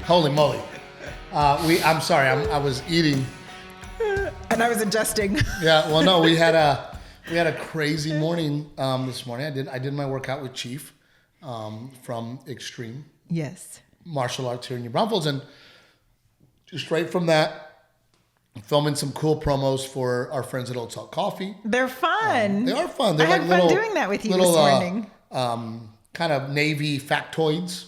Holy moly. I'm sorry. I was eating. And I was adjusting. Yeah. Well, no, we had a crazy morning this morning. I did my workout with Chief from Extreme. Yes. Martial arts here in New Braunfels, and straight from that, filming some cool promos for our friends at Old Salt Coffee. They're fun. They are fun. They're I had fun doing that with you this morning. Kind of Navy factoids,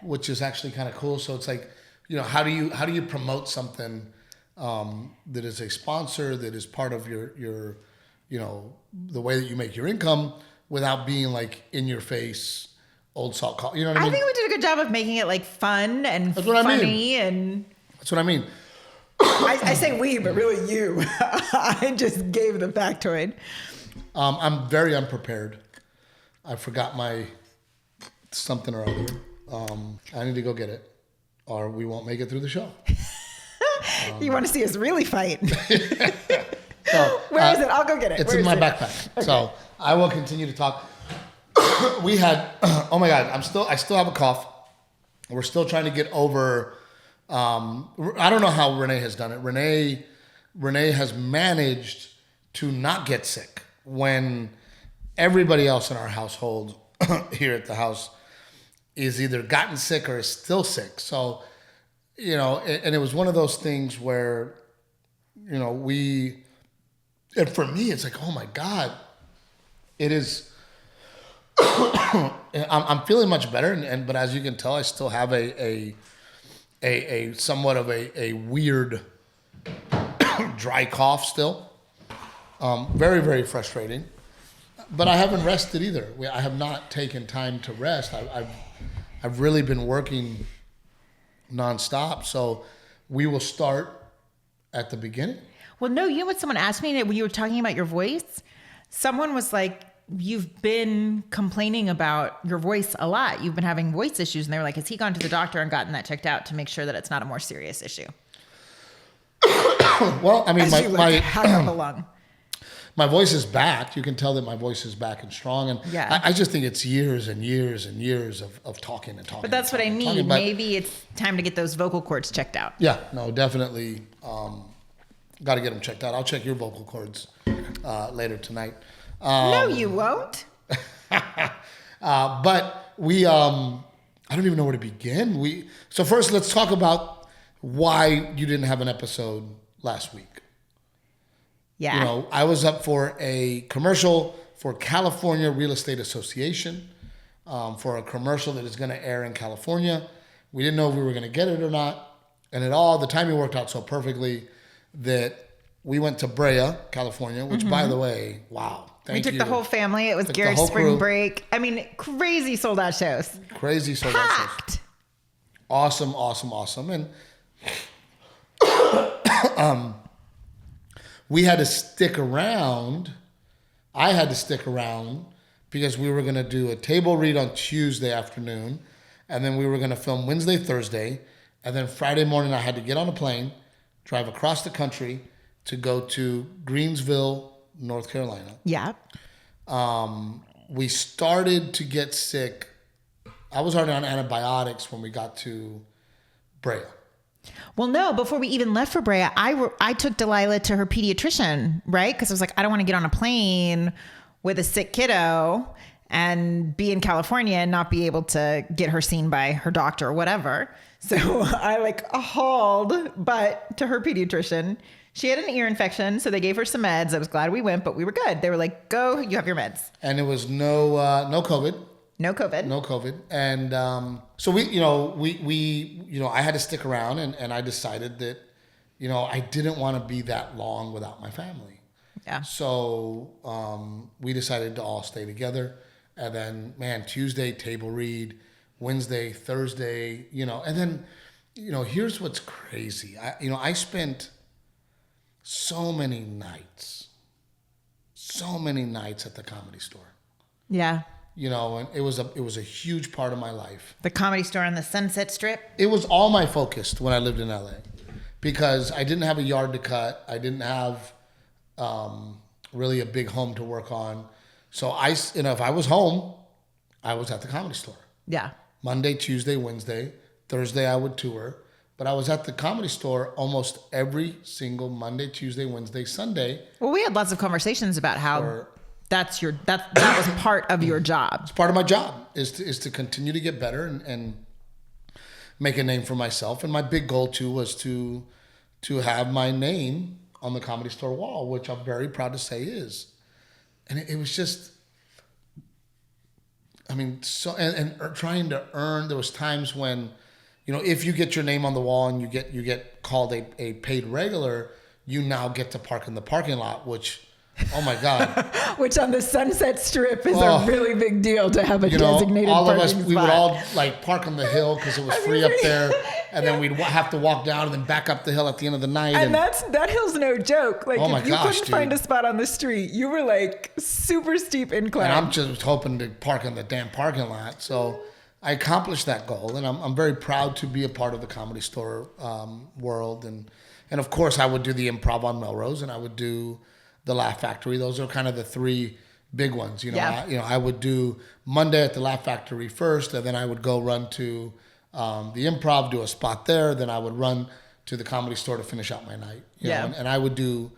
which is actually kind of cool. So it's like, how do you promote something that is a sponsor, that is part of your the way that you make your income without being like in your face. Old Salt Coffee. You know what I mean? I think we did a good job of making it like fun and funny. And that's what I mean. I say we, but really you. I just gave the factoid. I'm very unprepared. I forgot my something or other. I need to go get it, or we won't make it through the show. You want to see us really fight? So, Where is it? I'll go get it. It's in my backpack. Okay. So I will continue to talk. We had, oh my God, I still have a cough. We're still trying to get over, I don't know how Renae has done it. Renae has managed to not get sick when everybody else in our household here at the house is either gotten sick or is still sick. So, and it was one of those things where, and for me, it's like, oh my God, it is. I'm feeling much better, but as you can tell, I still have a somewhat of a weird dry cough still. Very, very frustrating. But I haven't rested either. I have not taken time to rest. I've really been working nonstop. So we will start at the beginning. Well, no, you know what someone asked me when you were talking about your voice? Someone was like, you've been complaining about your voice a lot. You've been having voice issues. And they were like, has he gone to the doctor and gotten that checked out to make sure that it's not a more serious issue? Well, I mean, my voice is back. You can tell that my voice is back and strong. And yeah. I just think it's years and years and years of talking and talking. But that's what I mean. Maybe it's time to get those vocal cords checked out. Yeah, no, definitely. Got to get them checked out. I'll check your vocal cords later tonight. No, you won't. But we, I don't even know where to begin. So first, let's talk about why you didn't have an episode last week. Yeah. I was up for a commercial for California Real Estate Association, for a commercial that is going to air in California. We didn't know if we were going to get it or not. And the timing worked out so perfectly that we went to Brea, California, which by the way, wow. We took the whole family. It was Garrett's spring break. I mean, crazy sold out shows. Crazy sold out shows. Awesome, awesome, awesome. And we had to stick around. I had to stick around because we were going to do a table read on Tuesday afternoon. And then we were going to film Wednesday, Thursday. And then Friday morning, I had to get on a plane, drive across the country to go to Greensville, North Carolina. Yeah. We started to get sick. I was already on antibiotics when we got to Brea. Well, no, before we even left for Brea, I took Delilah to her pediatrician, right? Because I was like, I don't want to get on a plane with a sick kiddo and be in California and not be able to get her seen by her doctor or whatever. So I hauled butt to her pediatrician. She had an ear infection, so they gave her some meds. I was glad we went, but we were good. They were like, go, you have your meds. And it was no COVID. No COVID. No COVID. And so I had to stick around and I decided that, I didn't want to be that long without my family. Yeah. So we decided to all stay together. And then, Tuesday, table read, Wednesday, Thursday, and then, here's what's crazy. I spent so many nights at the Comedy Store. Yeah. And it was a huge part of my life. The Comedy Store on the Sunset Strip? It was all my focus when I lived in LA because I didn't have a yard to cut. I didn't have really a big home to work on. So if I was home, I was at the Comedy Store. Yeah. Monday, Tuesday, Wednesday, Thursday I would tour. But I was at the Comedy Store almost every single Monday, Tuesday, Wednesday, Sunday. Well, we had lots of conversations about how that was part of your job. It's part of my job is to continue to get better and make a name for myself. And my big goal too was to have my name on the Comedy Store wall, which I'm very proud to say is. And it was just, I mean, so and trying to earn. There was times when, you know, if you get your name on the wall and you get called a paid regular, you now get to park in the parking lot, which, oh my God. Which on the Sunset Strip is a really big deal to have a designated all parking of us, spot. we would all like park on the hill because it was free up there. And then we'd have to walk down and then back up the hill at the end of the night. And that hill's no joke. Like, oh if you couldn't find a spot on the street, you were like super steep incline. And I'm just hoping to park in the damn parking lot. So I accomplished that goal, and I'm very proud to be a part of the Comedy Store world. And of course, I would do the Improv on Melrose, and I would do the Laugh Factory. Those are kind of the three big ones. You know, I would do Monday at the Laugh Factory first, and then I would go run to the Improv, do a spot there. Then I would run to the Comedy Store to finish out my night. You know, and I would do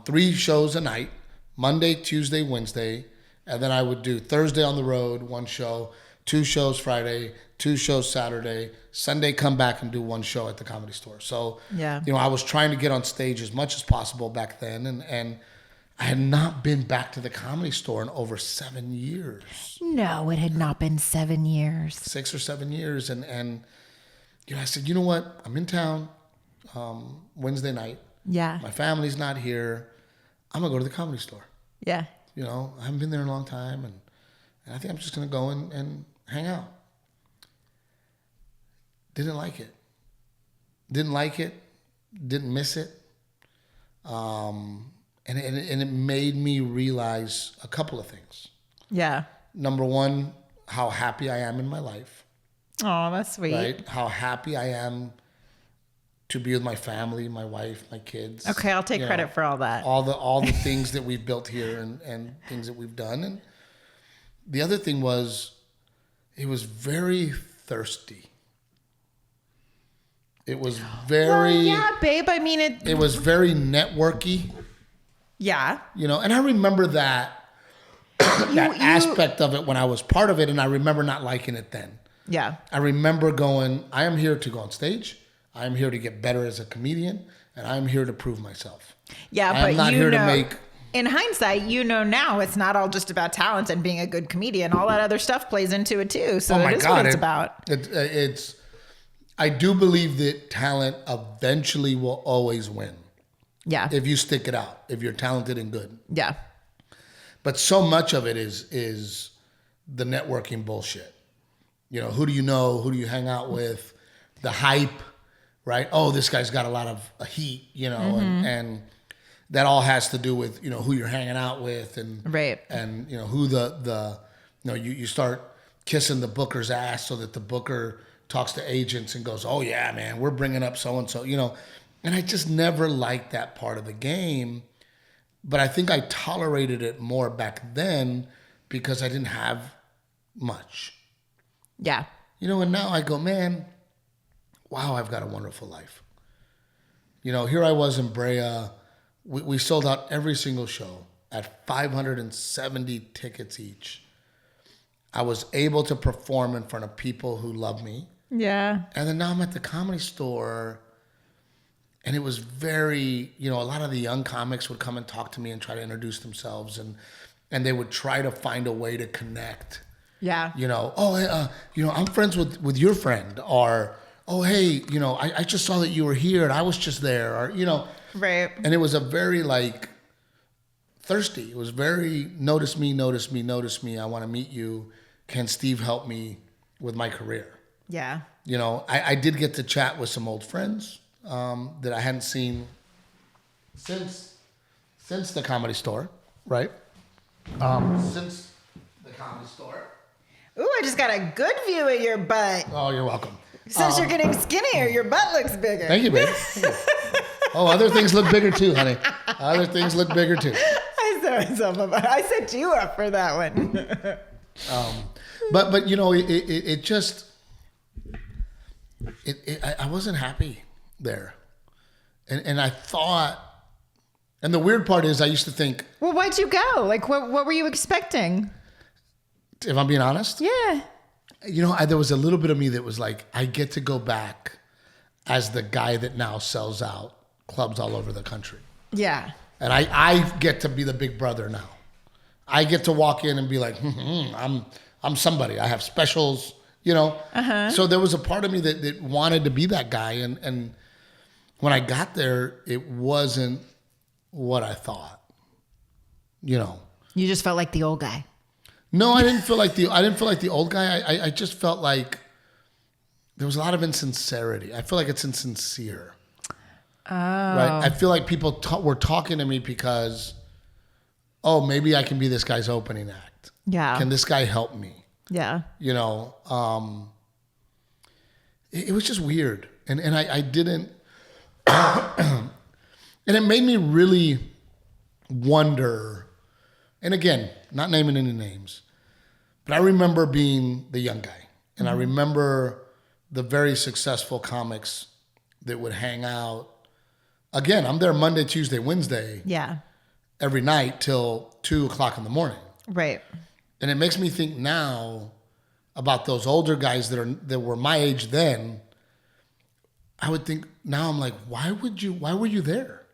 3 shows a night, Monday, Tuesday, Wednesday, and then I would do Thursday on the road, 1 show. 2 shows Friday, 2 shows Saturday, Sunday come back and do 1 show at the Comedy Store. So, you know, I was trying to get on stage as much as possible back then. And I had not been back to the Comedy Store in over 7 years. No, it had not been 7 years. 6 or 7 years. And you know, I said, you know what? I'm in town Wednesday night. Yeah. My family's not here. I'm going to go to the Comedy Store. Yeah. You know, I haven't been there in a long time. And I think I'm just going to go and hang out. Didn't like it. Didn't miss it. And it made me realize a couple of things. Yeah. Number one, how happy I am in my life. Oh, that's sweet. Right? How happy I am to be with my family, my wife, my kids. Okay, I'll take credit for all that. All the things that we've built here and things that we've done. And the other thing was, it was very thirsty. It was very... Well, yeah, babe. I mean, it was very networky. Yeah. You know, and I remember that aspect of it when I was part of it, and I remember not liking it then. Yeah. I remember going, I am here to go on stage. I am here to get better as a comedian, and I am here to prove myself. Yeah, I'm not here to make... In hindsight, you know now it's not all just about talent and being a good comedian. All that other stuff plays into it too. So it is what it's about. I do believe that talent eventually will always win. Yeah. If you stick it out, if you're talented and good. Yeah. But so much of it is the networking bullshit. You know, who do you know? Who do you hang out with? The hype, right? Oh, this guy's got a lot of heat, you know, and that all has to do with, you know, who you're hanging out with and and you know who the you know, you start kissing the booker's ass so that the booker talks to agents and goes, oh yeah, man, we're bringing up so and so, you know. And I just never liked that part of the game, but I think I tolerated it more back then because I didn't have much. Yeah. You know, and now I go, man, wow, I've got a wonderful life. You know, here I was in Brea. We sold out every single show at 570 tickets each. I was able to perform in front of people who love me. Yeah. And then now I'm at the Comedy Store, and it was very, you know, a lot of the young comics would come and talk to me and try to introduce themselves, and they would try to find a way to connect. Yeah. You know, oh, you know, I'm friends with your friend, or, oh, hey, you know, I just saw that you were here and I was just there, or, you know. Right. And it was a very, like, thirsty. It was very, notice me. I want to meet you. Can Steve help me with my career? Yeah. You know, I did get to chat with some old friends that I hadn't seen since the Comedy Store, right? Since the Comedy Store. Ooh, I just got a good view of your butt. Oh, you're welcome. Since you're getting skinnier, your butt looks bigger. Thank you, babe. Thank you. Oh, other things look bigger too, honey. Other things look bigger too. I set you up for that one. But you know, it just, I wasn't happy there. And I thought, and the weird part is I used to think, Well, why'd you go? Like, what were you expecting? if I'm being honest, Yeah. there was a little bit of me that was like, I get to go back as the guy that now sells out clubs all over the country. Yeah. And I get to be the big brother now. I get to walk in and be like, I'm somebody. I have specials, So there was a part of me that wanted to be that guy. And when I got there, it wasn't what I thought, You just felt like the old guy. No, I didn't feel like the old guy. I just felt like there was a lot of insincerity. I feel like it's insincere. Oh. Right? I feel like people were talking to me because, maybe I can be this guy's opening act. Yeah. Can this guy help me? Yeah. It was just weird. And I didn't, and it made me really wonder, and again, not naming any names, but I remember being the young guy. And I remember the very successful comics that would hang out. Again, I'm there Monday, Tuesday, Wednesday. Yeah. Every night till 2:00 in the morning. Right. And it makes me think now about those older guys that were my age then. I would think now, I'm like, why were you there?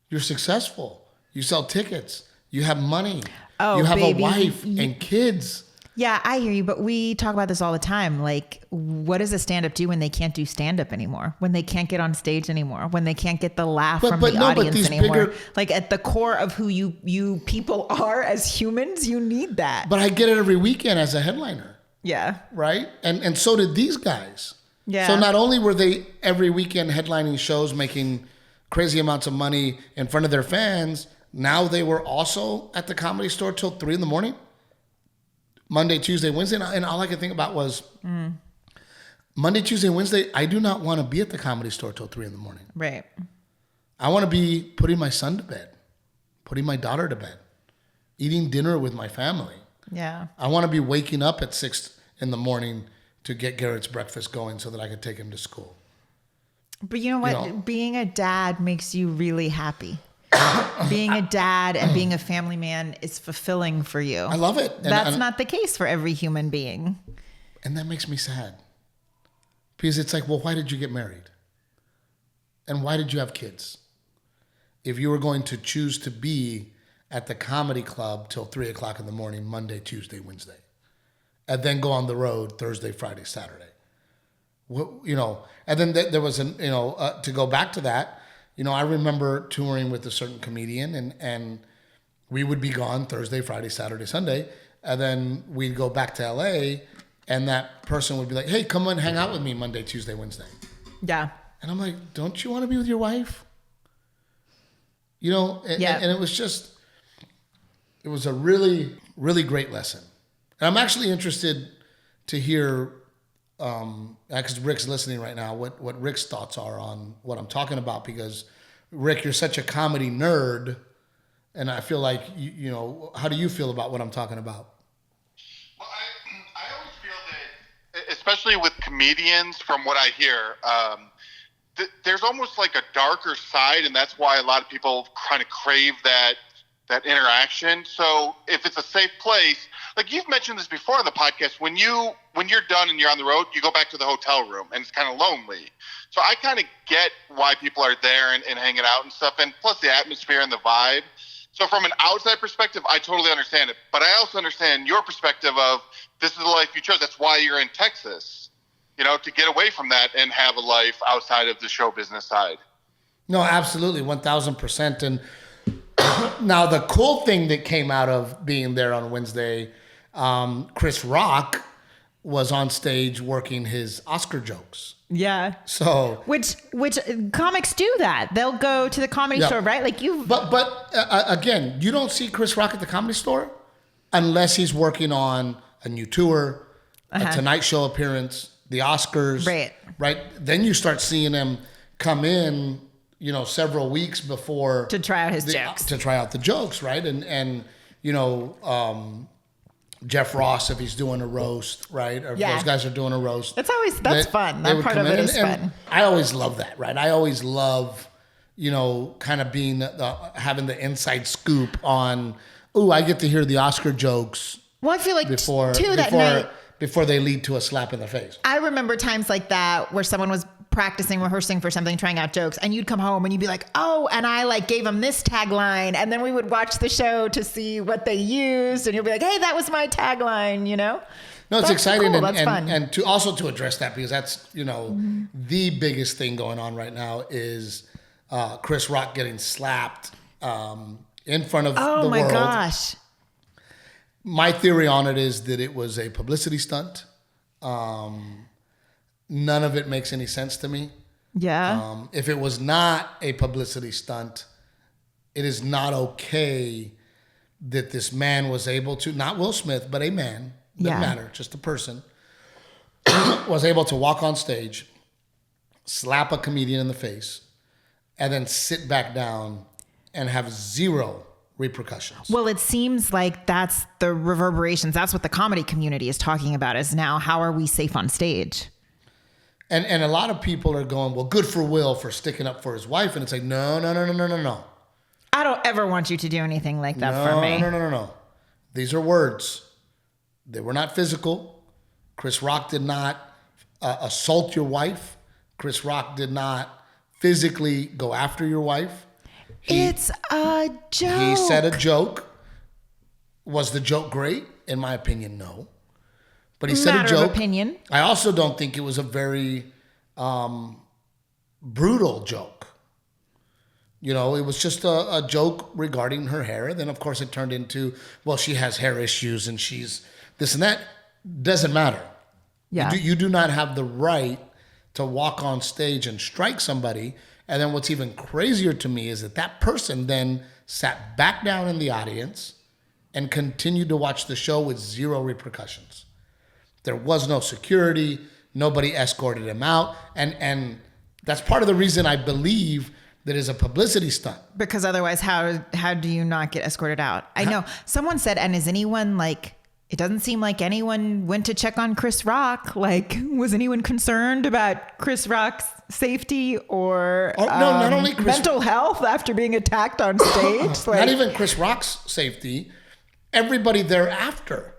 You're successful. You sell tickets. You have money. Oh, you have baby. a wife and kids. Yeah, I hear you, but we talk about this all the time. Like, what does a stand-up do when they can't do stand-up anymore? When they can't get on stage anymore? When they can't get the laugh from the audience anymore? Like, at the core of who you people are as humans, you need that. But I get it every weekend as a headliner. Yeah. Right? And so did these guys. Yeah. So not only were they every weekend headlining shows, making crazy amounts of money in front of their fans, now they were also at the Comedy Store till 3 a.m. Monday, Tuesday, Wednesday. And all I could think about was Monday, Tuesday, Wednesday, I do not want to be at the Comedy Store till 3 a.m. Right. I want to be putting my son to bed, putting my daughter to bed, eating dinner with my family. Yeah. I want to be waking up at 6 a.m. to get Garrett's breakfast going so that I could take him to school. But you know what? Being a dad makes you really happy. Being a dad and being a family man is fulfilling for you. I love it. That's not the case for every human being. And that makes me sad. Because it's like, well, why did you get married? And why did you have kids? If you were going to choose to be at the comedy club till 3 a.m. Monday, Tuesday, Wednesday, and then go on the road Thursday, Friday, Saturday. And then there was to go back to that, I remember touring with a certain comedian and we would be gone Thursday, Friday, Saturday, Sunday. And then we'd go back to LA and that person would be like, hey, come and hang out with me Monday, Tuesday, Wednesday. Yeah. And I'm like, don't you want to be with your wife? And it was a really, really great lesson. And I'm actually interested to hear, because Rick's listening right now, what Rick's thoughts are on what I'm talking about. Because Rick, you're such a comedy nerd, and I feel like how do you feel about what I'm talking about? Well, I always feel that, especially with comedians, from what I hear, there's almost like a darker side, and that's why a lot of people kind of crave that interaction. So if it's a safe place, like you've mentioned this before on the podcast, when you're done and you're on the road, you go back to the hotel room and it's kind of lonely. So I kind of get why people are there and hanging out and stuff, and plus the atmosphere and the vibe. So from an outside perspective, I totally understand it. But I also understand your perspective of this is the life you chose. That's why you're in Texas, to get away from that and have a life outside of the show business side. No, absolutely, 1,000%. And now the cool thing that came out of being there on Wednesday, Chris Rock was on stage working his Oscar jokes. Yeah. So which comics do that. They'll go to the Comedy Store, right? Like you. But again, you don't see Chris Rock at the Comedy Store unless he's working on a new tour, a Tonight Show appearance, the Oscars. Right. Right. Then you start seeing him come in, several weeks before to try out his jokes. To try out the jokes, right? And Jeff Ross, if he's doing a roast, right? Or if Yeah. those guys are doing a roast. That's fun. They That would part come of it in, is and fun. I always love that, right? I always love, kind of being having the inside scoop on, I get to hear the Oscar jokes Well, I feel like before that night. before they lead to a slap in the face. I remember times like that where someone was practicing, rehearsing for something, trying out jokes, and you'd come home and you'd be like, oh, and I like gave them this tagline, and then we would watch the show to see what they used, and you'll be like, hey, that was my tagline, No, it's That's exciting, cool. and, That's fun. and to also to address that, because that's the biggest thing going on right now is Chris Rock getting slapped in front of the Oh my world. gosh. My theory on it is that it was a publicity stunt. None of it makes any sense to me. Yeah. If it was not a publicity stunt, it is not okay that this man was able to, not Will Smith, but a man, doesn't matter, just a person, was able to walk on stage, slap a comedian in the face, and then sit back down and have zero repercussions. Well, it seems like that's the reverberations. That's what the comedy community is talking about is now, how are we safe on stage? And a lot of people are going, well, good for Will for sticking up for his wife. And it's like, no. I don't ever want you to do anything like that for me. No. These are words. They were not physical. Chris Rock did not assault your wife. Chris Rock did not physically go after your wife. It's a joke. He said a joke. Was the joke great? In my opinion, no. But he said a Matter joke. of opinion. I also don't think it was a very brutal joke. It was just a joke regarding her hair. Then, of course, it turned into, well, she has hair issues and she's this and that. Doesn't matter. Yeah. You do not have the right to walk on stage and strike somebody. And then what's even crazier to me is that person then sat back down in the audience and continued to watch the show with zero repercussions. There was no security. Nobody escorted him out. And that's part of the reason I believe that is a publicity stunt. Because otherwise, how do you not get escorted out? I know. Someone said, and is anyone like, it doesn't seem like anyone went to check on Chris Rock. Like, was anyone concerned about Chris Rock's safety or No, not only Chris, mental health after being attacked on stage? not even Chris Rock's safety, everybody thereafter.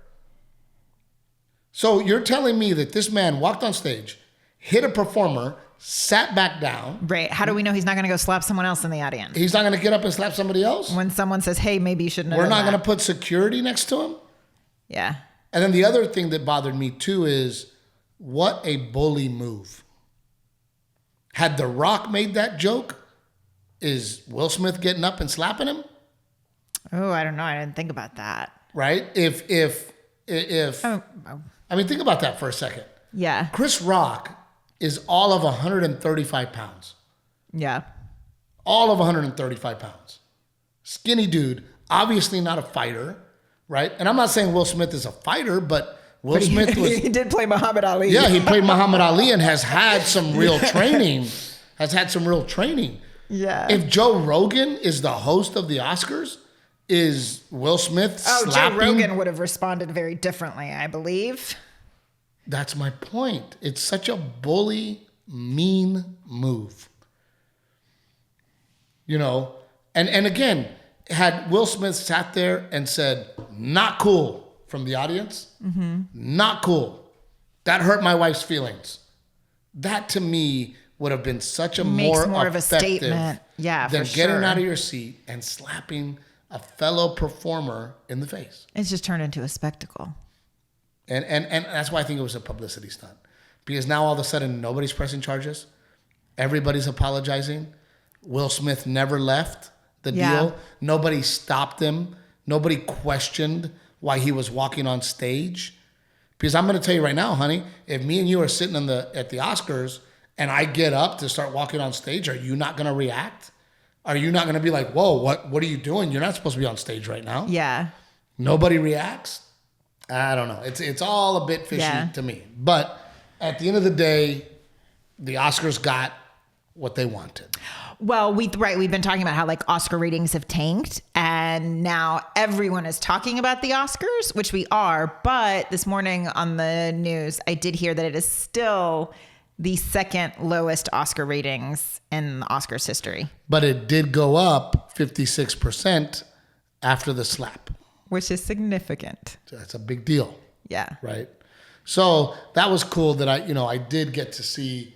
So you're telling me that this man walked on stage, hit a performer, sat back down. Right. How do we know he's not going to go slap someone else in the audience? He's not going to get up and slap somebody else? When someone says, hey, maybe you shouldn't have We're done not that. going to put security next to him? Yeah. And then the other thing that bothered me too is, what a bully move. Had The Rock made that joke, is Will Smith getting up and slapping him? Oh, I don't know. I didn't think about that. Right? If Oh. I mean, think about that for a second. Yeah. Chris Rock is all of 135 pounds. Yeah. All of 135 pounds. Skinny dude, obviously not a fighter, right? And I'm not saying Will Smith is a fighter, but Will Smith was... He did play Muhammad Ali. Yeah, he played Muhammad Ali and has had some real training. Yeah. If Joe Rogan is the host of the Oscars, is Will Smith slapping? Joe Rogan would have responded very differently, I believe. That's my point. It's such a bully, mean move. And again, had Will Smith sat there and said, not cool from the audience, not cool. That hurt my wife's feelings. That to me would have been such a Makes more of a effective statement. Yeah, than for getting sure. out of your seat and slapping a fellow performer in the face. It's just turned into a spectacle. And that's why I think it was a publicity stunt. Because now all of a sudden nobody's pressing charges. Everybody's apologizing. Will Smith never left the deal. Nobody stopped him. Nobody questioned why he was walking on stage. Because I'm going to tell you right now, honey, if me and you are sitting at the Oscars and I get up to start walking on stage, are you not going to react? Are you not going to be like, whoa, what are you doing? You're not supposed to be on stage right now. Yeah. Nobody reacts. I don't know. It's all a bit fishy to me. But at the end of the day, the Oscars got what they wanted. Well, we've been talking about how like Oscar ratings have tanked, and and now everyone is talking about the Oscars, which we are. But this morning on the news, I did hear that it is still the second lowest Oscar ratings in the Oscars history. But it did go up 56% after the slap. Which is significant. So that's a big deal. Yeah. Right. So that was cool that I did get to see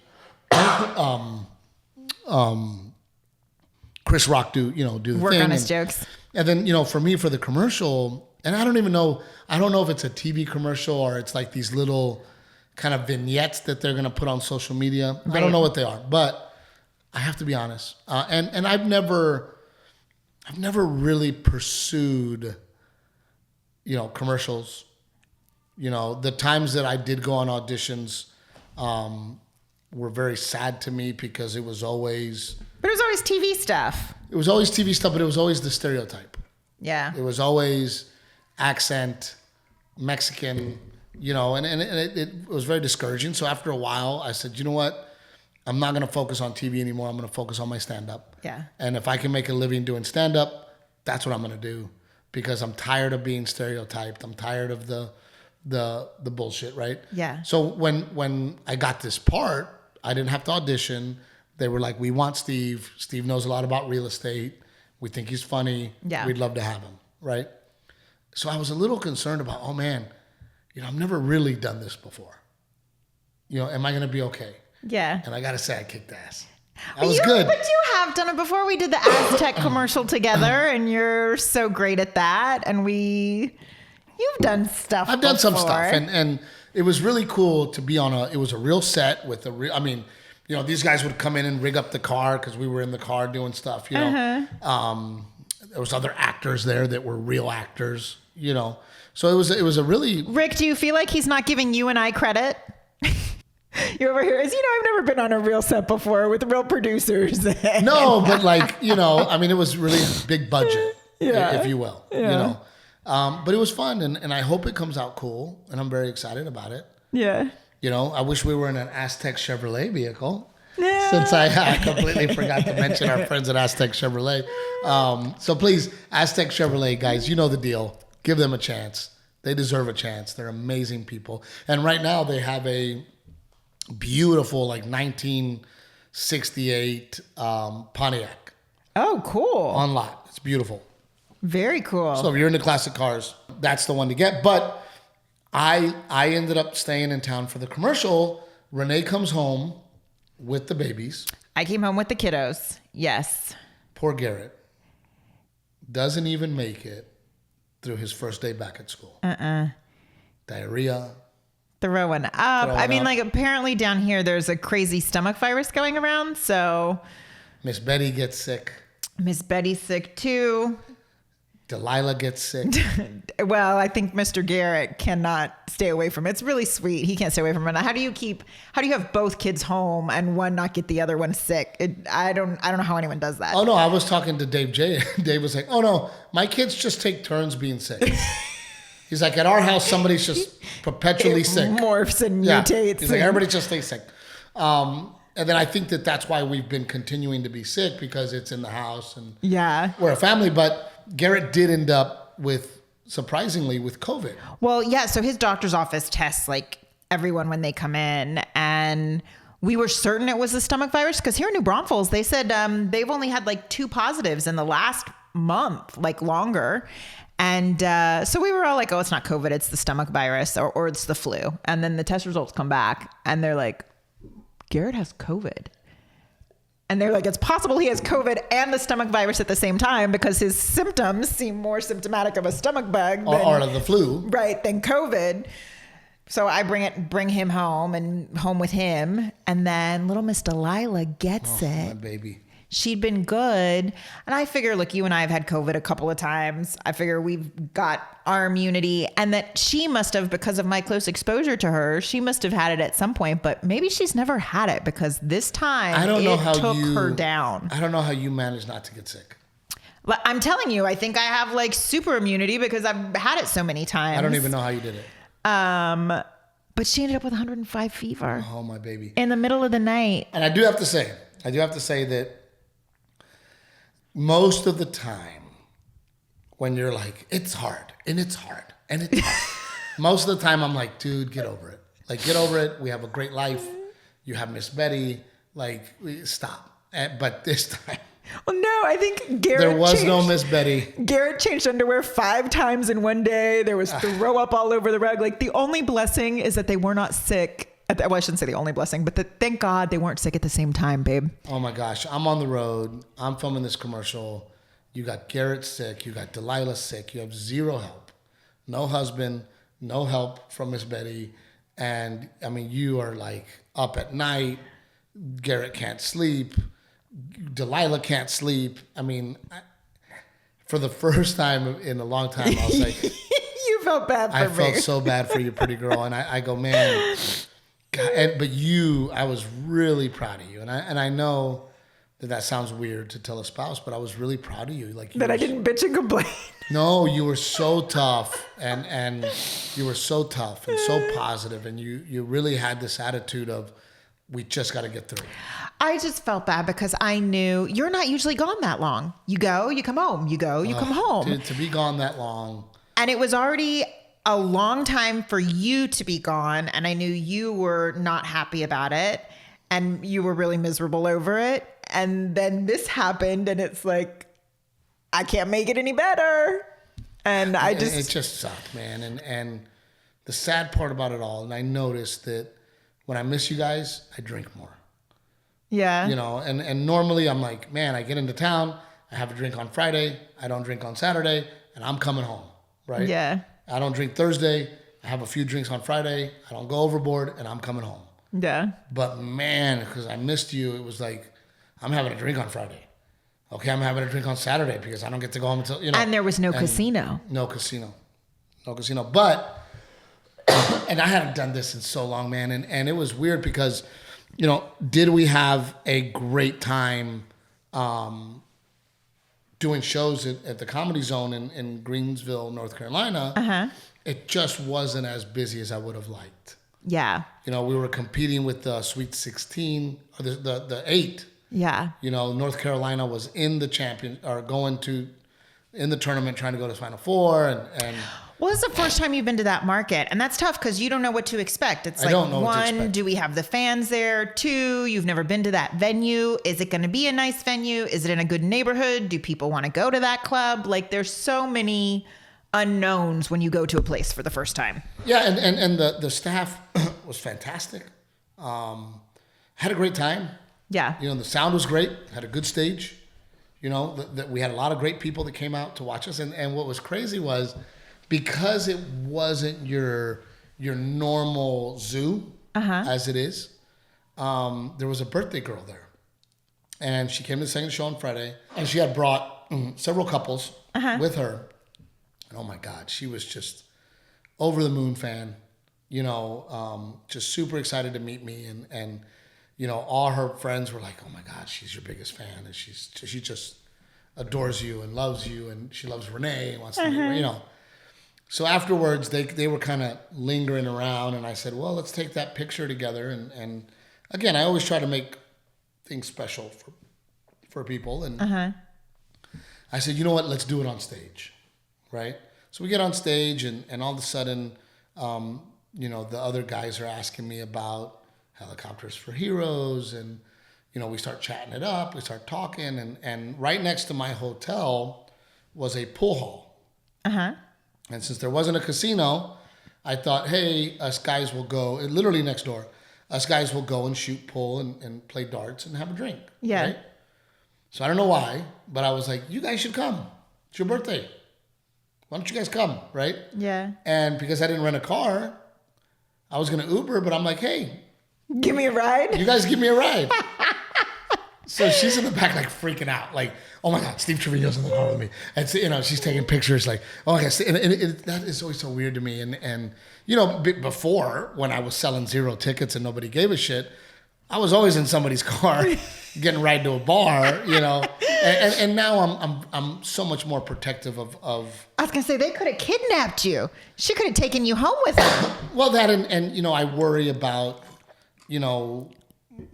Chris Rock do the work thing. On his jokes. And then, for me, for the commercial, and I don't know if it's a TV commercial or it's like these little kind of vignettes that they're going to put on social media. Right. I don't know what they are, but I have to be honest. And I've never really pursued, commercials. The times that I did go on auditions were very sad to me because it was always... But it was always TV stuff. It was always TV stuff, but it was always the stereotype. Yeah. It was always accent, Mexican, and it was very discouraging. So after a while, I said, you know what? I'm not going to focus on TV anymore. I'm going to focus on my stand-up. Yeah. And if I can make a living doing stand-up, that's what I'm going to do because I'm tired of being stereotyped. I'm tired of the bullshit, right? Yeah. So when I got this part, I didn't have to audition. They were like, we want Steve. Steve knows a lot about real estate. We think he's funny. Yeah. We'd love to have him, right? So I was a little concerned about, oh man, I've never really done this before. Am I going to be okay? Yeah. And I got to say, I kicked ass. I was good. But you have done it before. We did the Aztec commercial together, and you're so great at that. And you've done stuff. I've done some stuff, and it was really cool to be on it was a real set with these guys would come in and rig up the car because we were in the car doing stuff, There was other actors there that were real actors, So it was a really... Rick, do you feel like he's not giving you and I credit? You're over here. I've never been on a real set before with real producers. No, but it was really big budget, if you will, But it was fun, and I hope it comes out cool, and I'm very excited about it. Yeah. I wish we were in an Aztec Chevrolet vehicle. Yeah. Since I completely forgot to mention our friends at Aztec Chevrolet. So please, Aztec Chevrolet, guys, you know the deal. Give them a chance. They deserve a chance. They're amazing people. And right now they have a beautiful 1968 Pontiac. Oh, cool. On lot. It's beautiful. Very cool. So if you're into classic cars, that's the one to get. But I ended up staying in town for the commercial. Renae comes home with the babies. I came home with the kiddos. Yes. Poor Garrett doesn't even make it through his first day back at school. Diarrhea. Throwing up. Apparently down here there's a crazy stomach virus going around. So Miss Betty gets sick. Miss Betty's sick too. Delilah gets sick. Well, I think Mr. Garrett cannot stay away from it. It's really sweet. He can't stay away from it. How do you have both kids home and one not get the other one sick? I don't know how anyone does that. Oh no, I was talking to Dave J. Dave was like, oh no, my kids just take turns being sick. He's like, at our house, somebody's just perpetually sick. Morphs and mutates. He's like, everybody just stays sick. And then I think that's why we've been continuing to be sick because it's in the house and we're a family. But Garrett did end up surprisingly with COVID. Well, yeah. So his doctor's office tests everyone when they come in, and we were certain it was the stomach virus because here in New Braunfels, they said they've only had 2 positives in the last month, longer. And so we were all like, oh, it's not COVID, it's the stomach virus or it's the flu. And then the test results come back and they're like, Garrett has COVID. And they're like, it's possible he has COVID and the stomach virus at the same time because his symptoms seem more symptomatic of a stomach bug or of the flu. Right, than COVID. So I bring him home and home with him. And then little Miss Delilah gets it. My baby. She'd been good. And I figure, look, you and I have had COVID a couple of times. I figure we've got our immunity and that she must have, because of my close exposure to her, she must have had it at some point, but maybe she's never had it because this time it took her down. I don't know how you managed not to get sick. I'm telling you, I think I have super immunity because I've had it so many times. I don't even know how you did it. But she ended up with 105 fever. Oh, my baby. In the middle of the night. And I do have to say that most of the time when you're like, it's hard and it's hard and it's hard. Most of the time I'm like, dude, get over it. Like, get over it. We have a great life. You have Miss Betty. Like, stop. But this time. Well, no, I think Garrett There was changed. no Miss Betty. Garrett changed underwear 5 times in one day. There was throw up all over the rug. Like, the only blessing is that they were not sick. Well, I shouldn't say the only blessing, but thank God they weren't sick at the same time, babe. Oh my gosh. I'm on the road. I'm filming this commercial. You got Garrett sick. You got Delilah sick. You have zero help. No husband. No help from Miss Betty. And I mean, you are like up at night. Garrett can't sleep. Delilah can't sleep. I mean, for the first time in a long time, I was like, You felt bad for me. I felt so bad for you, pretty girl. And I go, man, God, but I was really proud of you. And I know that sounds weird to tell a spouse, but I was really proud of you. Like that I didn't bitch and complain. No, you were so tough and you were so tough and so positive. And you really had this attitude of, we just got to get through it. I just felt bad because I knew you're not usually gone that long. You go, you come home. You go, you come home. Dude, to be gone that long. And it was already a long time for you to be gone. And I knew you were not happy about it. And you were really miserable over it. And then this happened and it's like, I can't make it any better. And it just sucked, man. And the sad part about it all, and I noticed that when I miss you guys, I drink more. Yeah. You know, and normally I'm like, man, I get into town, I have a drink on Friday, I don't drink on Saturday, and I'm coming home, right? Yeah. I don't drink Thursday, I have a few drinks on Friday, I don't go overboard, and I'm coming home. Yeah. But man, because I missed you, it was like, I'm having a drink on Friday. Okay, I'm having a drink on Saturday because I don't get to go home until, you know. And there was no casino. No casino. No casino. But, and I hadn't done this in so long, man. And it was weird because, you know, did we have a great time doing shows at the Comedy Zone in Greensville, North Carolina? Uh-huh. It just wasn't as busy as I would have liked. Yeah. You know, we were competing with the Sweet 16, or the 8. Yeah. You know, North Carolina was in the in the tournament trying to go to Final Four and Well, it's the first time you've been to that market, and that's tough because you don't know what to expect. It's I like, don't know what to one, expect. do we have the fans there? 2, you've never been to that venue. Is it going to be a nice venue? Is it in a good neighborhood? Do people want to go to that club? Like, there's so many unknowns when you go to a place for the first time. Yeah, and the staff was fantastic. Had a great time. Yeah. You know, the sound was great. Had a good stage. You know, that we had a lot of great people that came out to watch us. And what was crazy was because it wasn't your normal zoo as it is, there was a birthday girl there. And she came to the second show on Friday. And she had brought several couples with her. And oh my God, she was just over the moon fan. You know, just super excited to meet me. And you know, all her friends were like, oh my God, she's your biggest fan. And she just adores you and loves you. And she loves Renae and wants to meet her, you know. So afterwards, they were kind of lingering around. And I said, well, let's take that picture together. And again, I always try to make things special for people. And I said, you know what, let's do it on stage, right? So we get on stage and all of a sudden, you know, the other guys are asking me about Helicopters for Heroes, and you know, we start chatting it up, we start talking, and right next to my hotel was a pool hall. And since there wasn't a casino, I thought, hey, us guys will go, literally next door, us guys will go and shoot pool and play darts and have a drink. Yeah. Right? So I don't know why, but I was like, you guys should come. It's your birthday. Why don't you guys come, right? Yeah. And because I didn't rent a car, I was going to Uber, but I'm like, hey, Give me a ride. you guys give me a ride. So she's in the back, like freaking out, like, oh my God, Steve Trevino's in the car with me. And so, you know, she's taking pictures, like, oh my God. And that is always so weird to me. And you know, before when I was selling 0 tickets and nobody gave a shit, I was always in somebody's car, getting a ride to a bar, you know. And now I'm so much more protective of. I was gonna say they could have kidnapped you. She could have taken you home with her. Well, that and you know, I worry about, you know,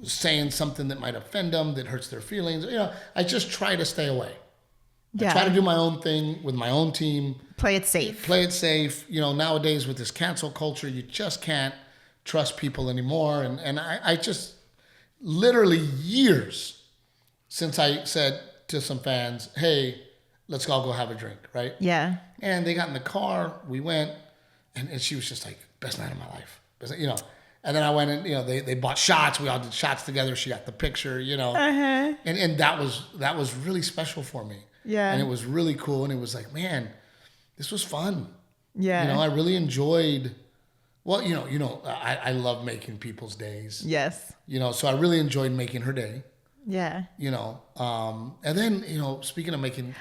saying something that might offend them, that hurts their feelings. You know, I just try to stay away. I try to do my own thing with my own team. Play it safe. Play it safe. You know, nowadays with this cancel culture, you just can't trust people anymore. And I just literally years since I said to some fans, hey, let's all go have a drink, right? Yeah. And they got in the car, we went, and she was just like, best night of my life. You know, and then I went and, you know, they bought shots. We all did shots together. She got the picture, you know. Uh-huh. And that was really special for me. Yeah. And it was really cool. And it was like, man, this was fun. Yeah. You know, I really enjoyed, well, I love making people's days. Yes. You know, so I really enjoyed making her day. Yeah. You know, and then, you know, speaking of making...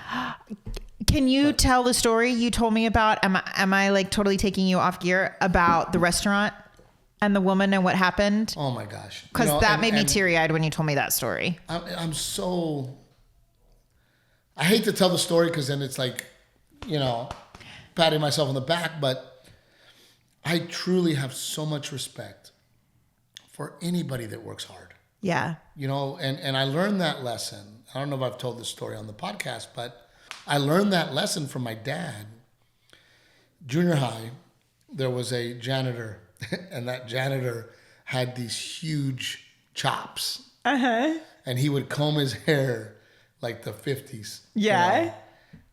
Can you tell the story you told me about? Am I like totally taking you off gear about the restaurant and the woman and what happened? Oh my gosh. Because that made me teary-eyed when you told me that story. I'm so... I hate to tell the story because then it's like, you know, patting myself on the back, but I truly have so much respect for anybody that works hard. Yeah. You know, and I learned that lesson. I don't know if I've told this story on the podcast, but I learned that lesson from my dad. Junior high, there was a janitor, and that janitor had these huge chops. Uh-huh. And he would comb his hair like the 50s. Yeah. You know?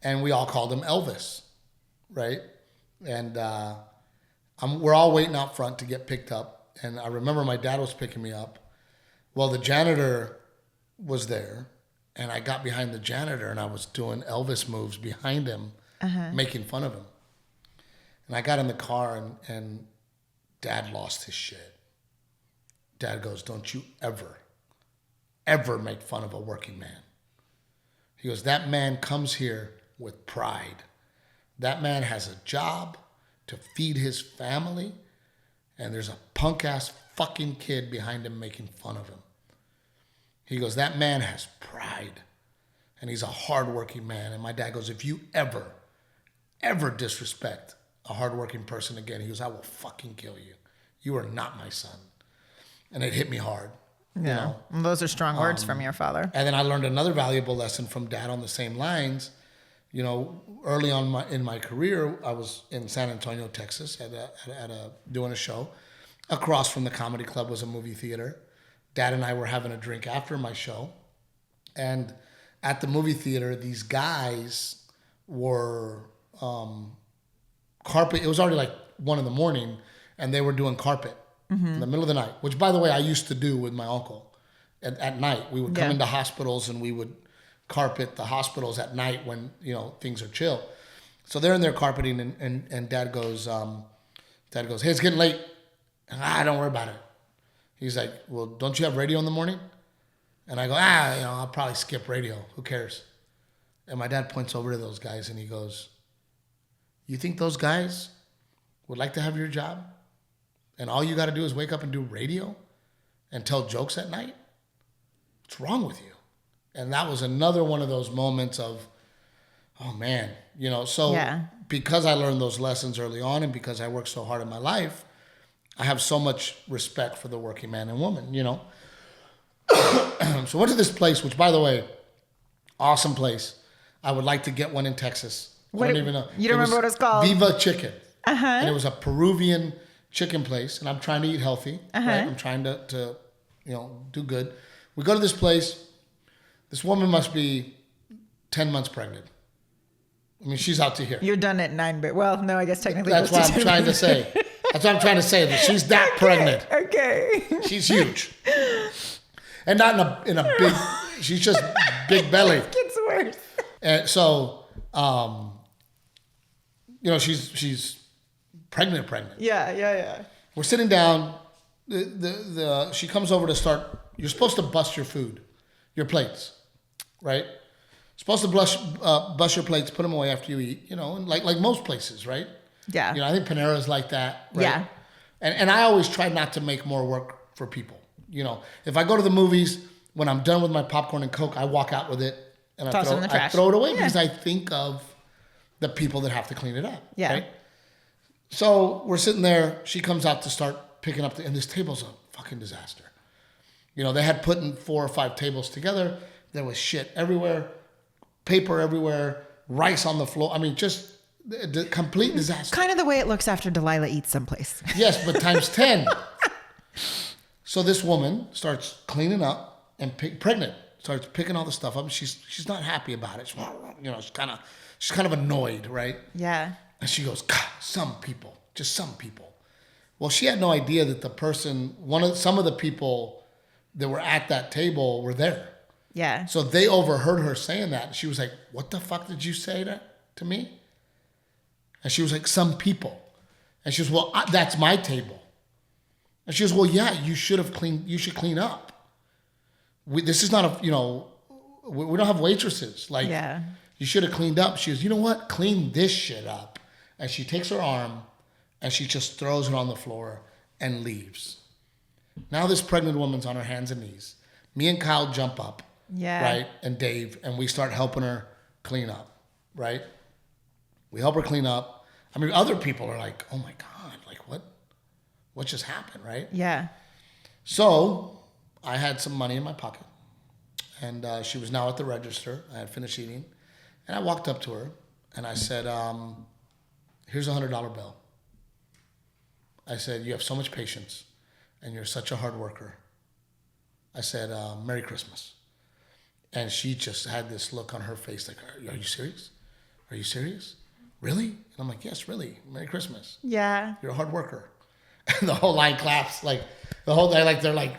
And we all called him Elvis, right? And we're all waiting out front to get picked up. And I remember my dad was picking me up. Well, the janitor was there, and I got behind the janitor, and I was doing Elvis moves behind him, making fun of him. And I got in the car, and Dad lost his shit. Dad goes, don't you ever make fun of a working man. He goes, that man comes here with pride. That man has a job to feed his family, and there's a punk-ass fucking kid behind him making fun of him. He goes, that man has pride, and he's a hardworking man. And my dad goes, if you ever disrespect a hardworking person again, he goes, I will fucking kill you. You are not my son. And it hit me hard. Yeah. You know? Well, those are strong words from your father. And then I learned another valuable lesson from Dad on the same lines. You know, early on in my career, I was in San Antonio, Texas, doing a show. Across from the comedy club was a movie theater. Dad and I were having a drink after my show. And at the movie theater, these guys were carpet. It was already like 1 a.m, and they were doing carpet in the middle of the night, which, by the way, I used to do with my uncle. At night, we would come into hospitals and we would carpet the hospitals at night when, you know, things are chill. So they're in there carpeting, and Dad goes, hey, it's getting late. Don't worry about it. He's like, well, don't you have radio in the morning? And I go, I'll probably skip radio. Who cares? And my dad points over to those guys and he goes, you think those guys would like to have your job? And all you got to do is wake up and do radio and tell jokes at night? What's wrong with you? And that was another one of those moments of, oh man, you know, so because I learned those lessons early on and because I worked so hard in my life, I have so much respect for the working man and woman, you know. So I went to this place, which, by the way, awesome place. I would like to get one in Texas. I don't even know. You don't remember what it's called? Viva Chicken. Uh-huh. And it was a Peruvian chicken place. And I'm trying to eat healthy. Right? I'm trying to do good. We go to this place. This woman must be 10 months pregnant. I mean, she's out to here. You're done at 9, but well, no, I guess technically. That's what I'm trying to say. That's what I'm trying to say. That she's that pregnant. Okay. She's huge. And not in a big, she's just big belly. It gets worse. And so, she's pregnant. Yeah. We're sitting down. She comes over to start. You're supposed to bust your plates, right? Supposed to bust your plates, put them away after you eat, you know, and like most places, right? Yeah. You know, I think Panera's like that, right? Yeah. And I always try not to make more work for people. You know, if I go to the movies, when I'm done with my popcorn and Coke, I walk out with it and I throw it away because I think of the people that have to clean it up. Yeah. Right? So we're sitting there. She comes out to start picking up, and this table's a fucking disaster. You know, they had put in 4 or 5 tables together. There was shit everywhere. paper everywhere, rice on the floor. I mean, just the complete disaster. Kind of the way it looks after Delilah eats someplace. Yes, but times 10. So this woman starts cleaning up and pregnant, starts picking all the stuff up. She's not happy about it. She's kind of annoyed, right? Yeah. And she goes, God, some people, just some people. Well, she had no idea that some of the people that were at that table were there. Yeah. So they overheard her saying that. And she was like, what the fuck did you say to me? And she was like, some people. And she was, well, that's my table. And she was, well, yeah, you should clean up. This is not we don't have waitresses. Like, yeah. You should have cleaned up. She goes, you know what? Clean this shit up. And she takes her arm and she just throws it on the floor and leaves. Now this pregnant woman's on her hands and knees. Me and Kyle jump up, right? And Dave, and we start helping her clean up, right? We help her clean up. I mean, other people are like, oh my God, like what just happened, right? Yeah. So I had some money in my pocket and she was now at the register. I had finished eating and I walked up to her and I said, here's a $100 bill. I said, you have so much patience and you're such a hard worker. I said, Merry Christmas. And she just had this look on her face like, are you serious? Are you serious? Really? And I'm like, yes, really. Merry Christmas. Yeah. You're a hard worker. And the whole line claps. Like the whole day, like they're like,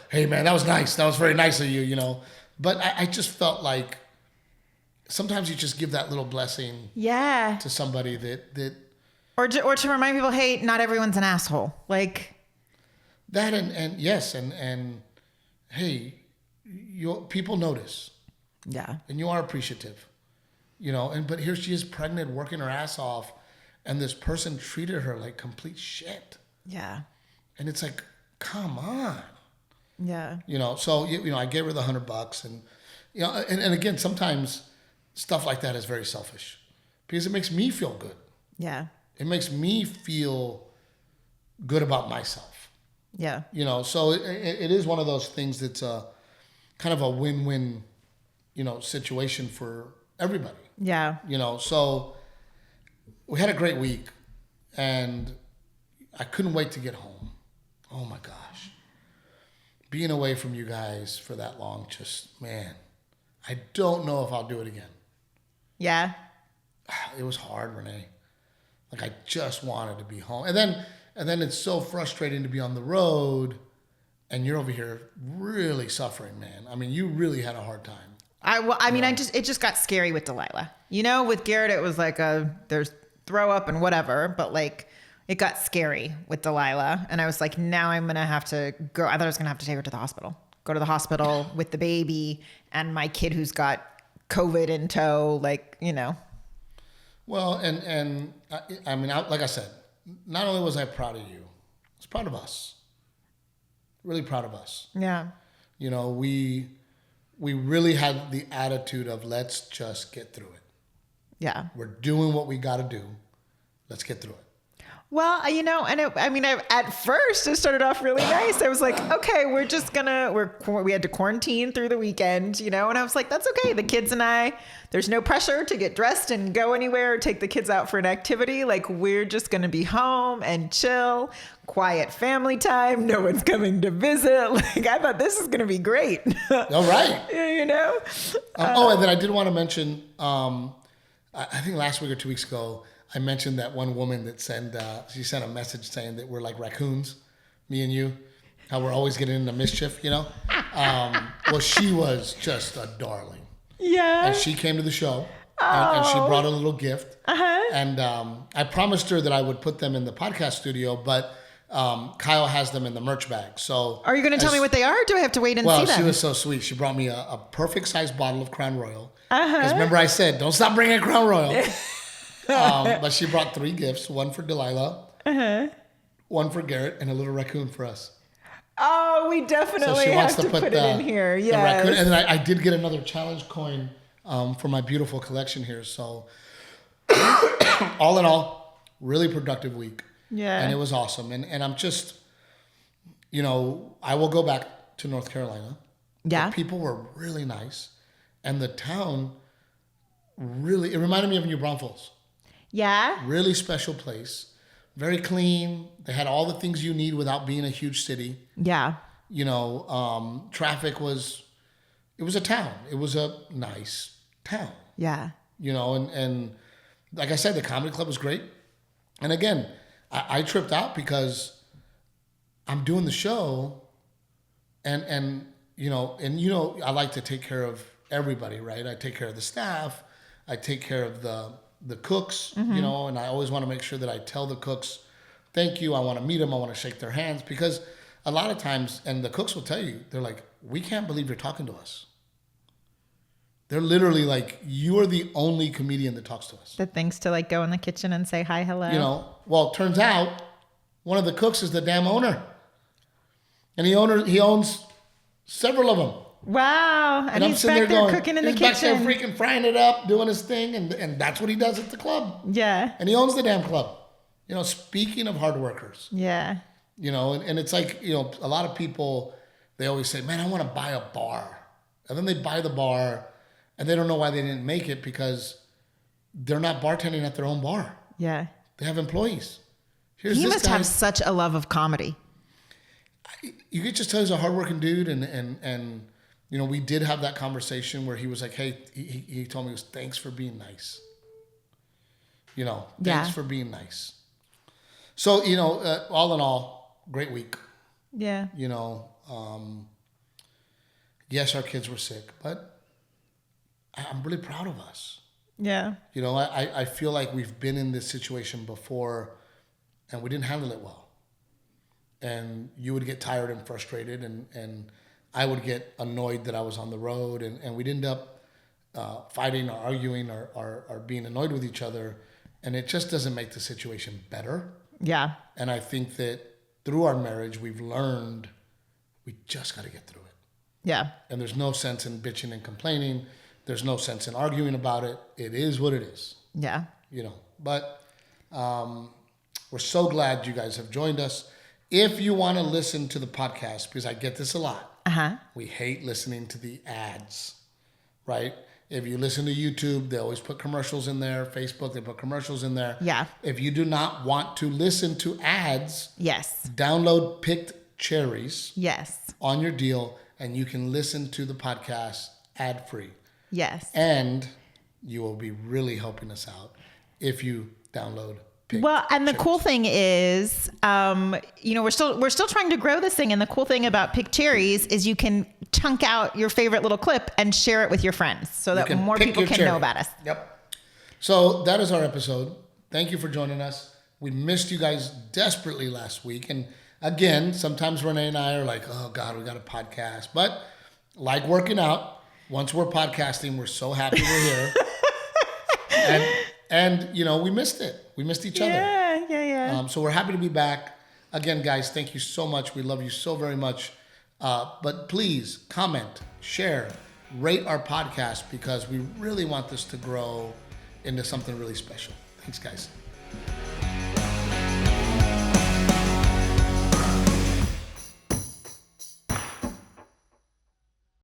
hey man, that was nice. That was very nice of you, But I just felt like sometimes you just give that little blessing to somebody that or to remind people, hey, not everyone's an asshole. Like that and yes, and hey, people notice. Yeah. And you are appreciative. But here she is pregnant, working her ass off, and this person treated her like complete shit. Yeah. And it's like, come on. Yeah. So I gave her the $100 and and again, sometimes stuff like that is very selfish because it makes me feel good. Yeah. It makes me feel good about myself. Yeah. So it is one of those things that's a kind of a win-win, situation for everybody. Yeah. So we had a great week and I couldn't wait to get home. Oh my gosh. Being away from you guys for that long, just, man, I don't know if I'll do it again. Yeah. It was hard, Renae. Like I just wanted to be home. And then it's so frustrating to be on the road and you're over here really suffering, man. I mean, you really had a hard time. It just got scary with Delilah. With Garrett, it was like there's throw up and whatever, but like it got scary with Delilah. And I was like, now I'm going to have to go. I thought I was going to have to take her to the hospital, go to the hospital with the baby and my kid who's got COVID in tow, Well, and I mean, like I said, not only was I proud of you, I was proud of us. Really proud of us. Yeah. We really had the attitude of let's just get through it. Yeah. We're doing what we got to do. Let's get through it. Well, at first it started off really nice. I was like, okay, we had to quarantine through the weekend, and I was like, that's okay. The kids and I, there's no pressure to get dressed and go anywhere or take the kids out for an activity. Like we're just going to be home and chill, quiet family time. No one's coming to visit. Like I thought this is going to be great. All right. And then I did want to mention, I think last week or 2 weeks ago, I mentioned that one woman that she sent a message saying that we're like raccoons, me and you, how we're always getting into mischief, Well, she was just a darling. Yeah. And she came to the show and she brought a little gift. Uh-huh. And I promised her that I would put them in the podcast studio, but Kyle has them in the merch bag. So are you going to tell me what they are? Or do I have to wait and see them? Well, she was so sweet. She brought me a perfect sized bottle of Crown Royal. Because remember I said, don't stop bringing Crown Royal. But she brought 3 gifts, one for Delilah, one for Garrett, and a little raccoon for us. Oh, we definitely have to put it in here. Yeah. And then I did get another challenge coin for my beautiful collection here. So all in all, really productive week. Yeah. And it was awesome. And I'm just, I will go back to North Carolina. Yeah. The people were really nice. And the town really, it reminded me of New Braunfels. Yeah. Really special place. Very clean. They had all the things you need without being a huge city. Yeah. You know, traffic was, it was a town. It was a nice town. Yeah. You know, and like I said, the comedy club was great. And again, I tripped out because I'm doing the show and I like to take care of everybody, right? I take care of the staff. I take care of the cooks, you know, and I always want to make sure that I tell the cooks, thank you. I want to meet them. I want to shake their hands because a lot of times, and the cooks will tell you, they're like, we can't believe you're talking to us. They're literally like, you are the only comedian that talks to us. The things to like go in the kitchen and say hi, hello. You know, well, it turns out one of the cooks is the damn owner. And he owns several of them. Wow. And I'm he's sitting back there going, cooking in the he's back there kitchen. freaking frying it up, doing his thing. And that's what he does at the club. Yeah. And he owns the damn club. You know, speaking of hard workers, Yeah. you know, and it's like, you know, a lot of people, they always say, man, I want to buy a bar. And then they buy the bar and they don't know why they didn't make it because they're not bartending at their own bar. Yeah. They have employees. Here's He this must guy. have such a love of comedy. You could just tell he's a hardworking dude. And you know, we did have that conversation where he was like, hey, he told me, thanks for being nice. You know, thanks for being nice. So, you know, all in all, great week. Yeah. You know, yes, our kids were sick, but I'm really proud of us. Yeah. You know, I feel like we've been in this situation before and we didn't handle it well. And you would get tired and frustrated and I would get annoyed that I was on the road and we'd end up fighting or arguing or being annoyed with each other. And it just doesn't make the situation better. Yeah. And I think that through our marriage, we've learned we just got to get through it. Yeah. And there's no sense in bitching and complaining. There's no sense in arguing about it. It is what it is. Yeah. You know, but we're so glad you guys have joined us. If you want to listen to the podcast, because I get this a lot, we hate listening to the ads, right? If you listen to YouTube, they always put commercials in there. Facebook, they put commercials in there. Yeah. If you do not want to listen to ads, Yes. download Picked Cherries Yes. on your deal, and you can listen to the podcast ad-free. Yes. And you will be really helping us out if you download Picked Well, and the Cherries. cool thing is, you know, we're still trying to grow this thing. And the cool thing about Pick Cherries is you can chunk out your favorite little clip and share it with your friends so that can more pick people your can cherry. know about us. Yep. So that is our episode. Thank you for joining us. We missed you guys desperately last week. And again, sometimes Renae and I are like, oh God, we got a podcast. But like working out, once we're podcasting, we're so happy we're here. and you know, we missed it. We missed each other. Yeah. So we're happy to be back. Again, guys, thank you so much. We love you so very much. But please comment, share, rate our podcast because we really want this to grow into something really special. Thanks, guys.